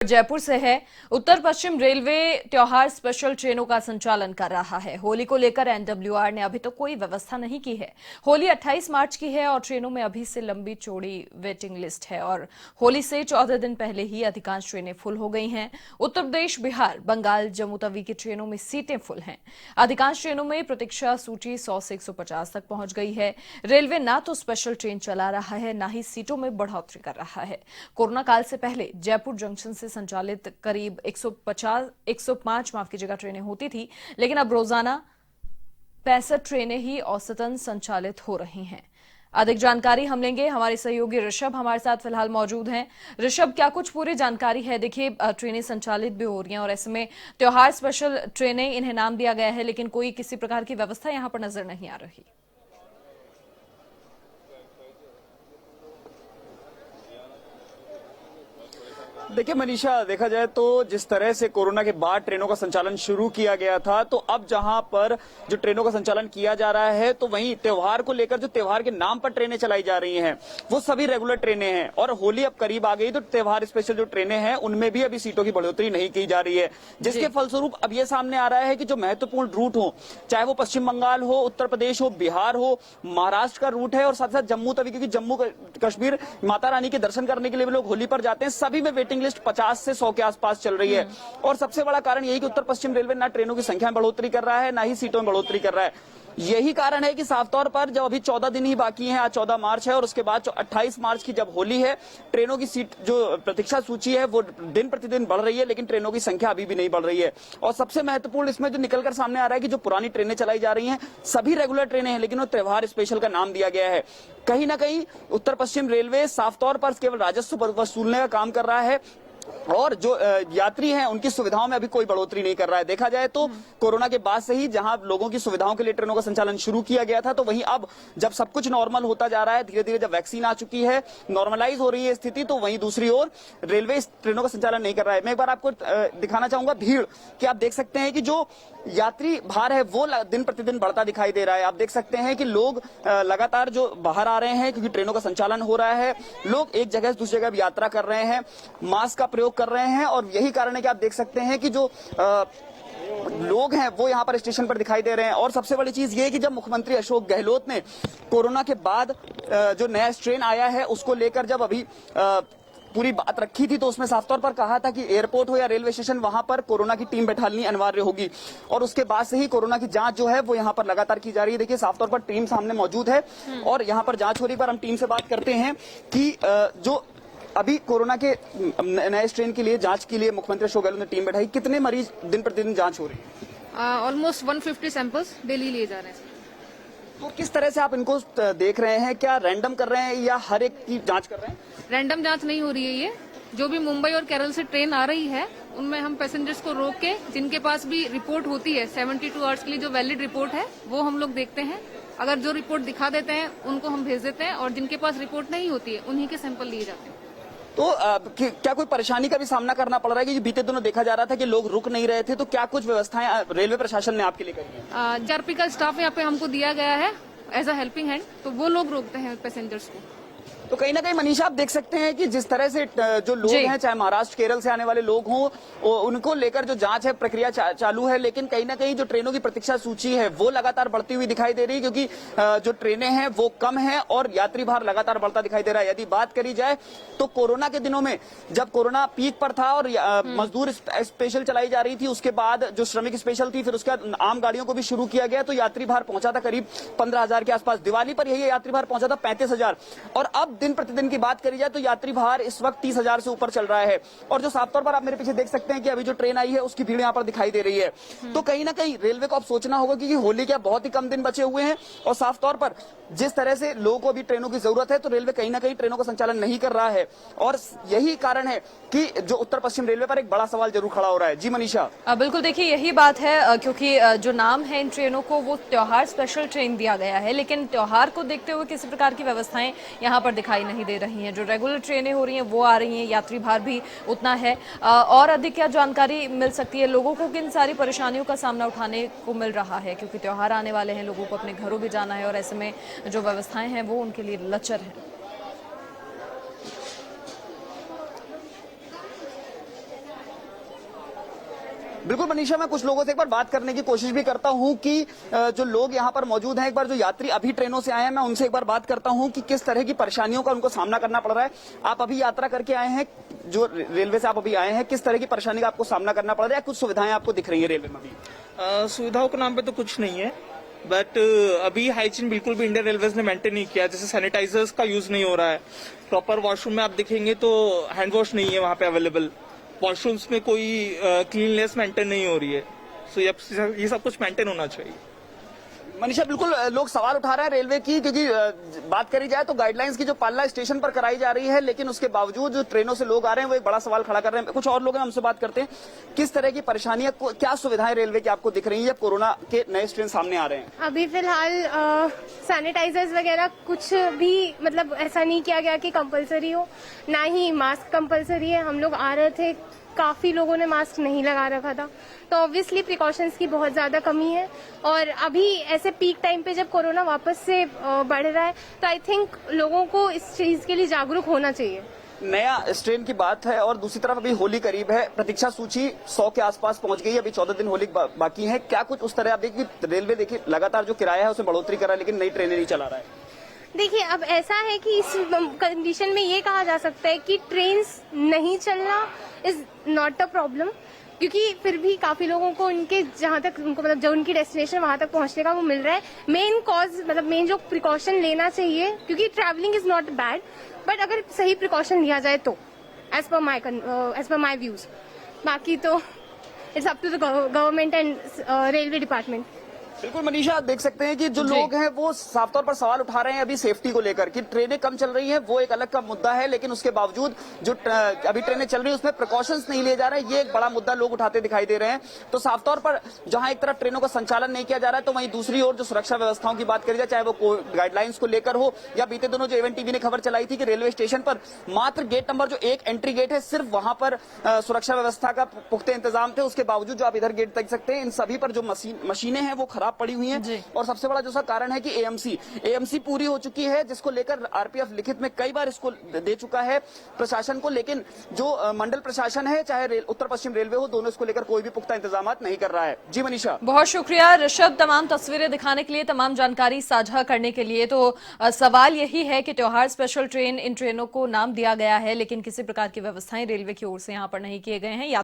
जयपुर से है। उत्तर पश्चिम रेलवे त्योहार स्पेशल ट्रेनों का संचालन कर रहा है। होली को लेकर एनडब्ल्यूआर ने अभी तो कोई व्यवस्था नहीं की है। होली 28 मार्च की है और ट्रेनों में अभी से लंबी चौड़ी वेटिंग लिस्ट है और होली से 14 दिन पहले ही अधिकांश ट्रेनें फुल हो गई हैं। उत्तर प्रदेश, बिहार, बंगाल, जम्मू तवी की ट्रेनों में सीटें फुल हैं। अधिकांश ट्रेनों में प्रतीक्षा सूची 100 से 150 तक पहुंच गई है। रेलवे ना तो स्पेशल ट्रेन चला रहा है, ना ही सीटों में बढ़ोतरी कर रहा है। कोरोना काल से पहले जयपुर जंक्शन से संचालित करीब 105 ट्रेनें होती थी, लेकिन अब रोजाना 65 ट्रेनें ही औसतन संचालित हो रही हैं। अधिक जानकारी हम लेंगे, हमारे सहयोगी ऋषभ हमारे साथ फिलहाल मौजूद हैं। ऋषभ, क्या कुछ पूरी जानकारी है? देखिए, ट्रेनें संचालित भी हो रही हैं और ऐसे में त्योहार स्पेशल ट्रेनें इन्हें नाम दिया गया है, लेकिन कोई किसी प्रकार की व्यवस्था यहां पर नजर नहीं आ रही। देखिए मनीषा, देखा जाए तो जिस तरह से कोरोना के बाद ट्रेनों का संचालन शुरू किया गया था, तो अब जहां पर जो ट्रेनों का संचालन किया जा रहा है, तो वहीं त्योहार को लेकर जो त्योहार के नाम पर ट्रेनें चलाई जा रही हैं, वो सभी रेगुलर ट्रेनें हैं। और होली अब करीब आ गई, तो त्योहार स्पेशल जो ट्रेनें हैं उनमें भी अभी सीटों की बढ़ोतरी नहीं की जा रही है, जिसके फलस्वरूप अब ये सामने आ रहा है कि जो महत्वपूर्ण रूट हो, चाहे वो पश्चिम बंगाल हो, उत्तर प्रदेश हो, बिहार हो, महाराष्ट्र का रूट है और साथ साथ जम्मू तवी, क्योंकि जम्मू कश्मीर माता रानी के दर्शन करने के लिए भी लोग होली पर जाते हैं, सभी में वेटिंग लिस्ट 50 से 100 के आसपास चल रही है। और सबसे बड़ा कारण यही कि उत्तर पश्चिम रेलवे ना ट्रेनों की संख्या में बढ़ोतरी कर रहा है, ना ही सीटों में बढ़ोतरी कर रहा है। यही कारण है कि साफ तौर पर जब अभी 14 दिन ही बाकी हैं, आज 14 मार्च है और उसके बाद 28 मार्च की जब होली है, ट्रेनों की सीट जो प्रतीक्षा सूची है वो दिन प्रतिदिन बढ़ रही है, लेकिन ट्रेनों की संख्या अभी भी नहीं बढ़ रही है। और सबसे महत्वपूर्ण इसमें जो निकलकर सामने आ रहा है कि जो पुरानी ट्रेनें चलाई जा रही हैं, सभी रेगुलर ट्रेनें हैं, लेकिन वो त्योहार स्पेशल का नाम दिया गया है। कहीं ना कहीं उत्तर पश्चिम रेलवे साफ तौर पर केवल राजस्व वसूलने का काम कर रहा है और जो यात्री हैं उनकी सुविधाओं में अभी कोई बढ़ोतरी नहीं कर रहा है। देखा जाए तो कोरोना के बाद से ही जहां लोगों की सुविधाओं के लिए ट्रेनों का संचालन शुरू किया गया था, तो वहीं अब जब सब कुछ नॉर्मल होता जा रहा है, धीरे धीरे जब वैक्सीन आ चुकी है, नॉर्मलाइज हो रही है स्थिति, तो वहीं दूसरी ओर रेलवे इस ट्रेनों का संचालन नहीं कर रहा है। मैं एक बार आपको दिखाना चाहूंगा भीड़ कि आप देख सकते हैं कि जो यात्री भार है वो दिन प्रतिदिन बढ़ता दिखाई दे रहा है। आप देख सकते हैं कि लोग लगातार जो बाहर आ रहे हैं, क्योंकि ट्रेनों का संचालन हो रहा है, लोग एक जगह से दूसरी जगह यात्रा कर रहे हैं, मास्क का प्रयोग कर रहे हैं और यही कारण है कि आप देख सकते हैं कि जो लोग हैं वो यहाँ पर स्टेशन पर दिखाई दे रहे हैं। और सबसे बड़ी चीज ये है कि जब मुख्यमंत्री अशोक गहलोत ने कोरोना के बाद जो नया स्ट्रेन आया है उसको लेकर जब अभी पूरी बात रखी थी, तो उसमें साफ तौर पर कहा था कि एयरपोर्ट हो या रेलवे स्टेशन, वहां पर कोरोना की टीम बैठानी अनिवार्य होगी। और उसके बाद से ही कोरोना की जांच जो है वो यहाँ पर लगातार की जा रही है। देखिए साफ तौर पर टीम सामने मौजूद है और यहाँ पर जांच हो रही है। पर हम टीम से बात करते हैं कि जो अभी कोरोना के नए स्ट्रेन के लिए जांच के लिए मुख्यमंत्री अशोक गहलोत ने टीम बैठाई, कितने मरीज दिन प्रतिदिन जांच हो रही है? ऑलमोस्ट 150 सैंपल्स डेली लिए जा रहे हैं। तो किस तरह से आप इनको देख रहे हैं? क्या रैंडम कर रहे हैं या हर एक की जांच कर रहे हैं? रैंडम जांच नहीं हो रही है। ये जो भी मुंबई और केरल से ट्रेन आ रही है उनमें हम पैसेंजर्स को रोक के, जिनके पास भी रिपोर्ट होती है 72 आवर्स के लिए जो वैलिड रिपोर्ट है, वो हम लोग देखते हैं। अगर जो रिपोर्ट दिखा देते हैं उनको हम भेज देते हैं और जिनके पास रिपोर्ट नहीं होती है उन्हीं के सैंपल लिए जाते हैं। तो क्या कोई परेशानी का भी सामना करना पड़ रहा है? कि बीते दिनों देखा जा रहा था कि लोग रुक नहीं रहे थे, तो क्या कुछ व्यवस्थाएं रेलवे प्रशासन ने आपके लिए करी है? जीआरपी का स्टाफ यहाँ पे हमको दिया गया है एज अ हेल्पिंग हैंड, तो वो लोग रोकते हैं पैसेंजर्स को। तो कहीं ना कहीं मनीषा आप देख सकते हैं कि जिस तरह से जो लोग हैं, चाहे महाराष्ट्र केरल से आने वाले लोग हों, उनको लेकर जो जांच है प्रक्रिया चालू है, लेकिन कहीं ना कहीं जो ट्रेनों की प्रतीक्षा सूची है वो लगातार बढ़ती हुई दिखाई दे रही है, क्योंकि जो ट्रेनें हैं वो कम है और यात्री भार लगातार बढ़ता दिखाई दे रहा है। यदि बात करी जाए तो कोरोना के दिनों में जब कोरोना पीक पर था और मजदूर स्पेशल चलाई जा रही थी, उसके बाद जो श्रमिक स्पेशल थी, फिर उसके बाद आम गाड़ियों को भी शुरू किया गया, तो यात्री भार पहुंचा था करीब 15,000 के आसपास। दिवाली पर यही यात्री भार पहुंचा था 35,000 और अब दिन प्रतिदिन की बात करी जाए तो यात्री भार इस वक्त 30,000 से ऊपर चल रहा है। और जो साफ तौर पर आप मेरे पीछे देख सकते हैं कि अभी जो ट्रेन आई है उसकी भीड़ यहाँ पर दिखाई दे रही है। तो कहीं ना कहीं रेलवे को अब सोचना होगा कि होली के बहुत ही कम दिन बचे हुए हैं और साफ तौर पर जिस तरह से लोगों को अभी ट्रेनों की जरूरत है, तो रेलवे कहीं ना कहीं ट्रेनों का संचालन नहीं कर रहा है। और यही कारण है कि जो उत्तर पश्चिम रेलवे पर एक बड़ा सवाल जरूर खड़ा हो रहा है। जी मनीषा। बिल्कुल, देखिए यही बात है, क्योंकि जो नाम है इन ट्रेनों को वो त्योहार स्पेशल ट्रेन दिया गया है, लेकिन त्योहार को देखते हुए किसी प्रकार की व्यवस्थाएं यहाँ पर दिखाई नहीं दे रही हैं। जो रेगुलर ट्रेनें हो रही हैं वो आ रही हैं, यात्री भार भी उतना है। और अधिक क्या जानकारी मिल सकती है लोगों को, किन सारी परेशानियों का सामना उठाने को मिल रहा है? क्योंकि त्योहार आने वाले हैं, लोगों को अपने घरों भी जाना है और ऐसे में जो व्यवस्थाएं हैं वो उनके लिए लचर है। बिल्कुल मनीषा, मैं कुछ लोगों से एक बार बात करने की कोशिश भी करता हूं कि जो लोग यहां पर मौजूद हैं, एक बार जो यात्री अभी ट्रेनों से आए हैं, मैं उनसे एक बार बात करता हूं कि किस तरह की परेशानियों का उनको सामना करना पड़ रहा है। आप अभी यात्रा करके आए हैं, जो रेलवे से आप अभी आए हैं, किस तरह की परेशानी का आपको सामना करना पड़ रहा है? कुछ सुविधाएं आपको दिख रही है रेलवे में अभी? सुविधाओं के नाम पे तो कुछ नहीं है, बट अभी हाइजीन बिल्कुल भी इंडियन रेलवेज ने मेंटेन नहीं किया। जैसे सैनिटाइजर्स का यूज नहीं हो रहा है, प्रॉपर वॉशरूम में आप देखेंगे तो हैंड वॉश नहीं है वहां पे अवेलेबल, वॉशरूम्स में कोई क्लीननेस मेंटेन नहीं हो रही है। सो ये सब कुछ मेंटेन होना चाहिए। मनीषा, बिल्कुल लोग सवाल उठा रहे हैं रेलवे की, क्योंकि बात करी जाए तो गाइडलाइंस की जो पालना स्टेशन पर कराई जा रही है, लेकिन उसके बावजूद जो ट्रेनों से लोग आ रहे हैं वो एक बड़ा सवाल खड़ा कर रहे हैं। कुछ और लोग हैं, हमसे बात करते हैं। किस तरह की परेशानियां, क्या सुविधाएं रेलवे की आपको दिख रही है जब कोरोना के नए स्ट्रेन सामने आ रहे हैं? अभी फिलहाल सैनिटाइजर्स वगैरह कुछ भी मतलब ऐसा नहीं किया गया कि कंपलसरी हो, ना ही मास्क कंपलसरी है। हम लोग आ रहे थे, काफी लोगों ने मास्क नहीं लगा रखा था, तो ऑब्वियसली प्रिकॉशंस की बहुत ज्यादा कमी है। और अभी ऐसे पीक टाइम पे जब कोरोना वापस से बढ़ रहा है, तो आई थिंक लोगों को इस चीज के लिए जागरूक होना चाहिए। नया स्ट्रेन की बात है और दूसरी तरफ अभी होली करीब है, प्रतीक्षा सूची 100 के आसपास पहुंच गई, अभी 14 दिन होली बाकी है। क्या कुछ उस तरह आप देखिए, रेलवे देखिए लगातार जो किराया है उसमें बढ़ोतरी कर रहा है, लेकिन नई ट्रेनें नहीं चला रहा है। देखिए, अब ऐसा है कि इस कंडीशन में ये कहा जा सकता है कि ट्रेन्स नहीं चलना इज नॉट अ प्रॉब्लम, क्योंकि फिर भी काफी लोगों को उनके जहां तक उनको मतलब जो उनकी डेस्टिनेशन वहां तक पहुंचने का वो मिल रहा है। मेन कॉज मतलब मेन जो प्रिकॉशन लेना चाहिए, क्योंकि travelling is not bad, but अगर सही प्रिकॉशन लिया जाए तो एज पर माई व्यूज। बाकी तो it's up to the government and railway department. बिल्कुल मनीषा, देख सकते हैं कि जो लोग हैं वो साफ तौर पर सवाल उठा रहे हैं अभी सेफ्टी को लेकर, कि ट्रेनें कम चल रही हैं वो एक अलग का मुद्दा है, लेकिन उसके बावजूद जो अभी ट्रेनें चल रही हैं उसमें प्रिकॉशंस नहीं लिए जा रहे हैं, ये एक बड़ा मुद्दा लोग उठाते दिखाई दे रहे हैं। तो साफ तौर पर जहां एक तरफ ट्रेनों का संचालन नहीं किया जा रहा है, तो वहीं दूसरी ओर जो सुरक्षा व्यवस्थाओं की बात करी जाए, चाहे वो गाइडलाइंस को लेकर हो या बीते दिनों जो एवन टीवी ने खबर चलाई थी कि रेलवे स्टेशन पर मात्र गेट नंबर जो 1 एंट्री गेट है, सिर्फ वहां पर सुरक्षा व्यवस्था का पुख्ते इंतजाम थे। उसके बावजूद जो आप इधर गेट देख सकते हैं, इन सभी पर जो मशीनें हैं वो खराब पड़ी हुई हैं। और सबसे बड़ा जो कारण है कि एएमसी पूरी हो चुकी है, जिसको लेकर आरपीएफ लिखित में कई बार इसको दे चुका है प्रशासन को, लेकिन जो मंडल प्रशासन है चाहे उत्तर पश्चिम रेलवे हो, दोनों इसको लेकर कोई भी पुख्ता इंतजाम नहीं कर रहा है। जी मनीषा, बहुत शुक्रिया ऋषभ, तमाम तस्वीरें दिखाने के लिए, तमाम जानकारी साझा करने के लिए। तो सवाल यही है कि त्योहार स्पेशल ट्रेन, इन ट्रेनों को नाम दिया गया है, लेकिन किसी प्रकार की व्यवस्थाएं रेलवे की ओर से यहाँ पर नहीं किए गए हैं।